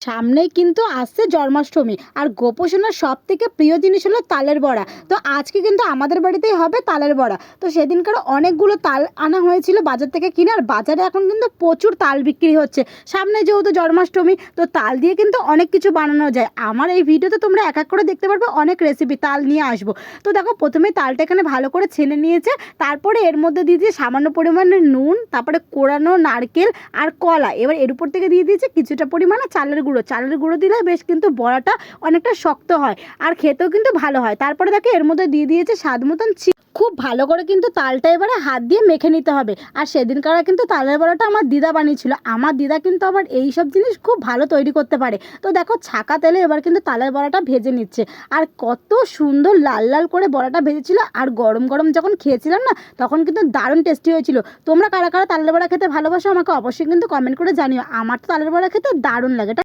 সামনেই কিন্তু আসছে জন্মাষ্টমী, আর গোপোষণার সব থেকে প্রিয় জিনিস হলো তালের বড়া। তো আজকে কিন্তু আমাদের বাড়িতেই হবে তালের বড়া। তো সেদিনকার অনেকগুলো তাল আনা হয়েছিল বাজার থেকে কিনে, আর বাজারে এখন কিন্তু প্রচুর তাল বিক্রি হচ্ছে। সামনে যেহেতু জন্মাষ্টমী, তো তাল দিয়ে কিন্তু অনেক কিছু বানানো যায়। আমার এই ভিডিওতে তোমরা এক এক করে দেখতে পারবে অনেক রেসিপি তাল নিয়ে আসবো। তো দেখো, প্রথমে তালটা এখানে ভালো করে ছেনে নিয়েছে, তারপরে এর মধ্যে দিয়ে দিয়ে সামান্য পরিমাণে নুন, তারপরে কোরানো নারকেল আর কলা। এবার এর উপর থেকে দিয়ে দিয়েছে কিছুটা পরিমাণে চালের গুঁড়ো। চালের গুঁড়ো দিলে বেশ কিন্তু বড়াটা অনেকটা শক্ত হয়, আর খেতেও কিন্তু ভালো হয়। তারপরে দেখে এর মধ্যে দিয়ে দিয়েছে স্বাদ মতন খুব ভালো করে কিন্তু তালটা এবারে হাত দিয়ে মেখে নিতে হবে। আর সেদিনকার কিন্তু তালের বড়াটা আমার দিদা বানিয়েছিল। আমার দিদা কিন্তু আবার এই সব জিনিস খুব ভালো তৈরি করতে পারে। তো দেখো, ছাকা তেলে এবার কিন্তু তালের বড়াটা ভেজে নিচ্ছে, আর কত সুন্দর লাল লাল করে বড়াটা ভেজেছিল। আর গরম গরম যখন খেয়েছিলাম না, তখন কিন্তু দারুণ টেস্টি হয়েছিল। তোমরা কারা কারা তালের বড়া খেতে ভালোবাসো আমাকে অবশ্যই কিন্তু কমেন্ট করে জানিও। আমার তো তালের বড়া খেতে দারুণ লাগে।